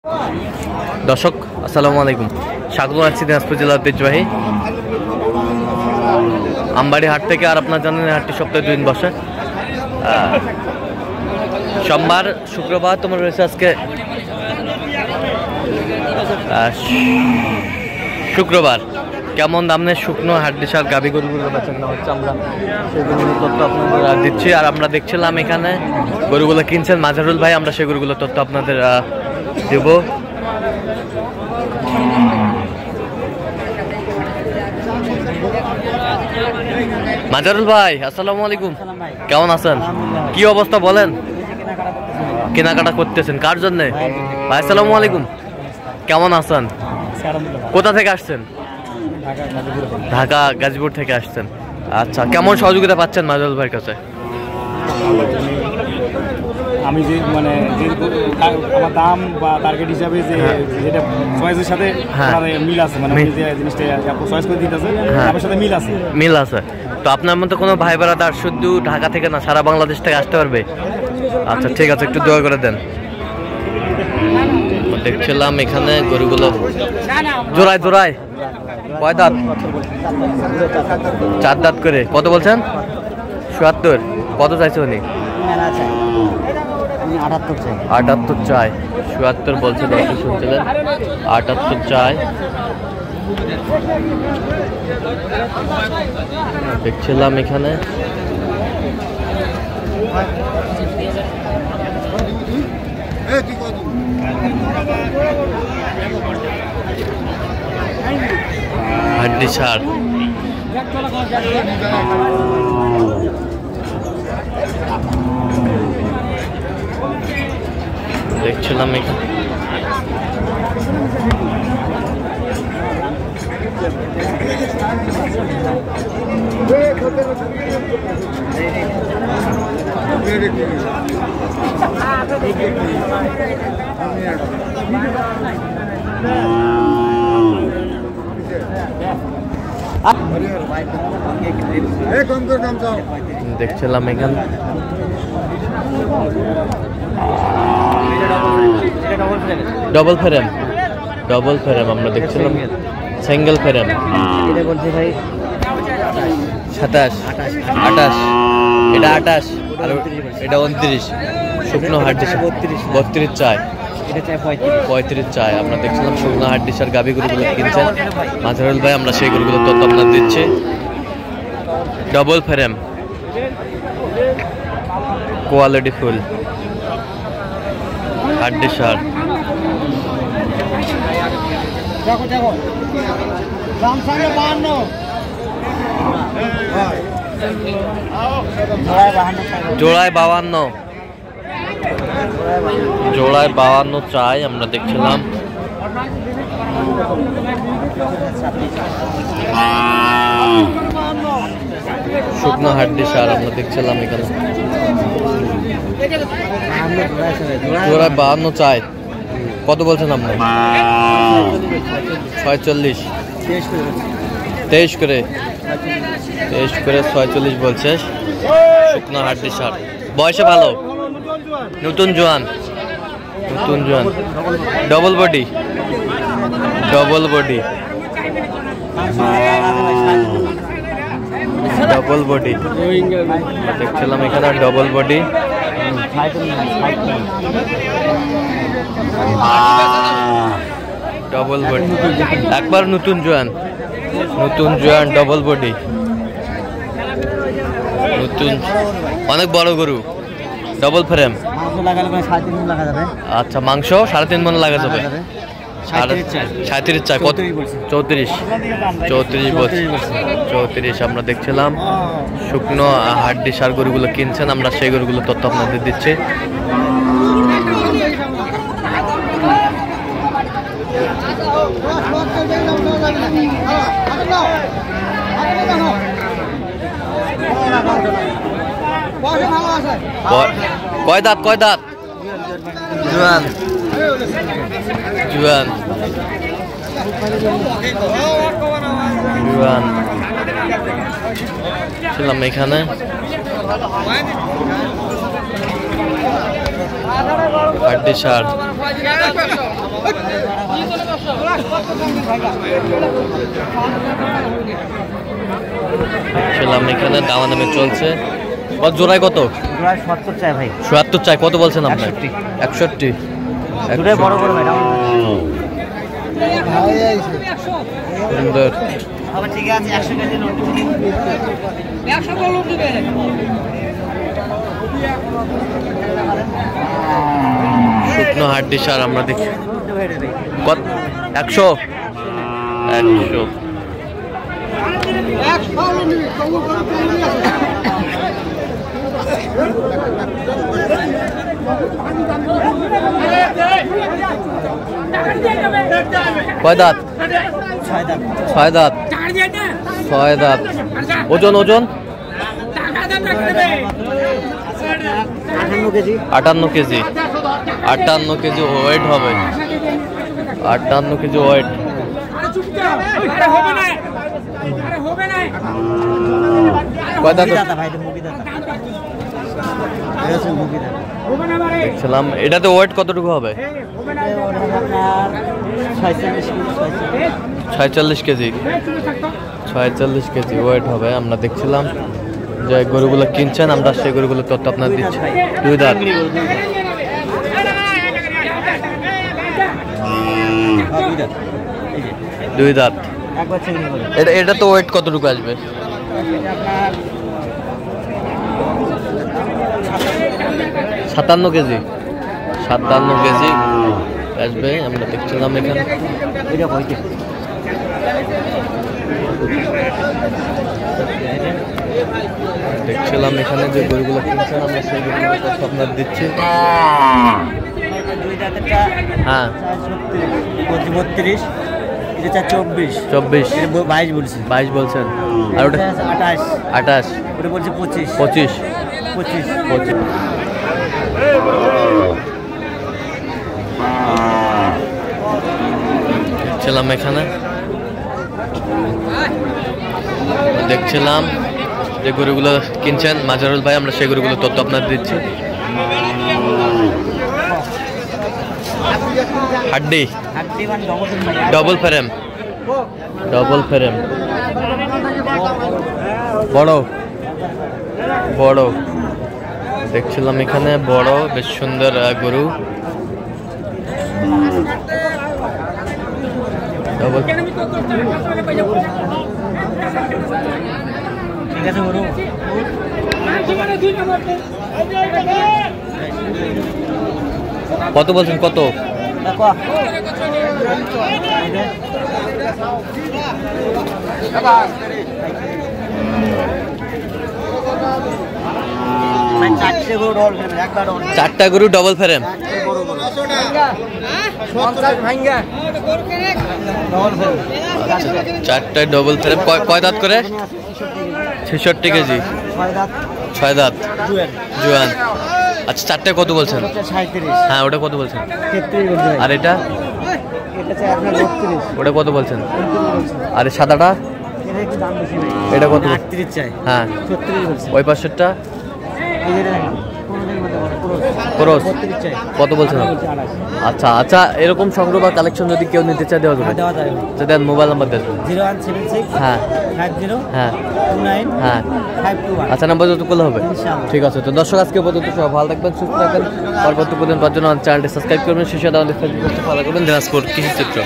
দর্শক আসসালামু আলাইকুম, স্বাগত আছি দিনাজপুর জেলার ঐতিহ্যবাহী আমবাড়ি হাট থেকে। আর আপনার জানেন হাটটি সপ্তাহে 2 দিন বসে, সোমবার শুক্রবার। তোমার রয়েছে আজকে শুক্রবার। কেমন দামে শুকনো হাড্ডিসার গাভী গরুগুলো বেচাকেনা হচ্ছে, আমরা সেগুলোর তথ্য আপনাদের দিচ্ছি। আর আমরা দেখছিলাম এখানে গরুগুলো কিনছেন মাজারুল ভাই, আমরা সেই গরুগুলোর তথ্য আপনাদের দেব। মাজারুল ভাই আসসালামু আলাইকুম, কেমন আছেন? কি অবস্থা বলেন? কেনাকাটা করতেছেন কার জন্য? ভাই আসসালামু আলাইকুম, কেমন আছেন? কোথা থেকে আসছেন? ঢাকা গাজীপুর থেকে আসছেন। আচ্ছা, কেমন সহযোগিতা পাচ্ছেন মাজারুল ভাইয়ের কাছে? আমি যে মানে যে আমার দাম বা টার্গেট হিসাবে যে যেটা চয়েসের সাথে মিল আছে, মানে যে জিনিসটা চয়েস করে দিতেছে আমার সাথে মিল আছে। তো আপনার মতো কোনো ভাই বেড়াদার শুধু ঢাকা থেকে না, সারা বাংলাদেশ থেকে আসতে পারবে? আচ্ছা ঠিক আছে, একটু দোয়া করে দেন। দেখছিলাম এখানে গরুগুলো জোড়ায় জোড়ায় কয় দাঁত? 4 দাঁত করে। কত বলছেন? ৭৭। কত চাইছে উনি? 78 চাই। ৭৭ বলছে, দর্শক শুনছিলেন, 78 চাই। দেখছিলাম এখানে হাড্ডি সার। দেখছিলাম এখানে দেখছিলাম এখানে ডবল ফ্রেম আমরা দেখছিলাম সিঙ্গেল ফ্রেম। এটা বলছে ভাই 27 28, এটা 28 আর এটা 29। শুকনো হাড্ডিসার 32 চাই, এটা চাই 35 চাই। আমরা দেখছিলাম শুকনো হাড্ডিসার গাভী গরুগুলো কিনছেন মাজারুল ভাই, আমরা সেই গরুগুলোর তথ্য আপনার দিচ্ছি। ডবল ফ্রেম, কোয়ালিটি ফুল হাড্ডিসার। জোড়ায় 52 চাই, আমরা দেখছিলাম। শুকনো হাড্ডিসার আমরা দেখছিলাম এখানে জোড়ায় 52 চাই। কত বলছেন আপনি? 46। 23 করে 46 বলছে। শুকনো হাড্ডিসার, বয়সে ভালো, নতুন জোয়ান। ডবল বডি দেখছিলাম এখানে ডবল বডি। একবার নতুন জোয়ান ডবল বডি, অনেক বড় গরু, ডবল ফ্রেম। আচ্ছা, মাংস 3.5 মণ লাগা যাবে। 37 চাই। কত? 34 বলছে। 34 আমরা দেখছিলাম শুকনো হাড্ডিসার গরুগুলো কিনছেন, আমরা সেই গরুগুলো তথ্য আপনাদের দিচ্ছি। কয় দাঁত? জোয়ান ছিলাম এখানে হাড্ডি সার। ছিলাম এখানে দামাদামি চলছে। জোড়ায় কত? 70 চাই ভাই। ৭৭ চাই। কত বলছেন আপনার? 61। বড় বড় ভাই সুন্দর। ঠিক আছে 100 কেজি লোড দিবে। 100 লোড দিবে। শুকনো হাড্ডি সার আমরা দেখি কত? 100। 100 কয় দাঁত? 6 দাঁত। 6 দাঁত। 6 দাঁত। ওজন? 58 কেজি। 58 কেজি ওয়েট হবে। 58 কেজি ওয়েট। কয় দাঁত? দেখছিলাম এটাতে ওয়েট কতটুকু হবে? 46 কেজি। 46 কেজি ওয়েট হবে। আমরা দেখছিলাম যে গরুগুলো কিনছেন, আমরা সেই গরুগুলো তথ্য আপনার দিচ্ছি। 2 দাঁত। 2 দাঁত। এটা তো ওয়েট কতটুকু আসবে? 57 কেজি। 57 কেজি আসবে। আমরা দেখছিলাম এখানে যে গরুগুলো কিনছেন, আমরা সেই গরুগুলো আপনার দিচ্ছি। হ্যাঁ 32। এটা 24। 22 বলছি। 22 বলছেন। আর ওটা 28। ওটা বলছি 25। 25। দেখছিলাম এখানে যে গরুগুলো কিনছেন মাজারুল ভাই, আমরা সেই গরুগুলো তথ্য আপনার দিচ্ছি। হাড্ডি ডবল ফ্রেম। বড় দেখছিলাম এখানে, বড় বেশ সুন্দর গরু। কত বলছেন? কত? চারটা গরু ডবল ফ্রেম। চারটায় ডবল ফ্রেম। কয় দাঁত করে? 66 কেজি। 6 দাঁত। জোয়ান। আচ্ছা, চারটায় কত বলছেন? হ্যাঁ, ওটা কত বলছেন? আর এটা? ওটা কত বলছেন? আর সাদাটা? এটা কত? 38 চাই। হ্যাঁ, ওই পাশেরটা ক্রস কত বলছেন? আচ্ছা, এরকম সংগ্রহ বা কালেকশন যদি কেউ নিতে চায় দেওয়া যাবে? দেন, মোবাইল নাম্বার দেন। 0176 হ্যাঁ 50 হ্যাঁ 29 হ্যাঁ 521। আচ্ছা, নাম্বার যত করলে হবে। ঠিক আছে। তো দর্শক, আজকে পর্যন্ত সবাই ভালো থাকবেন, সুস্থ থাকবেন। পরবর্তী পর্যন্ত পাওয়ার জন্য চ্যানেলটি সাবস্ক্রাইব করবেন, শেষে ফলো করবেন দিনাজপুর কৃষি চিত্র।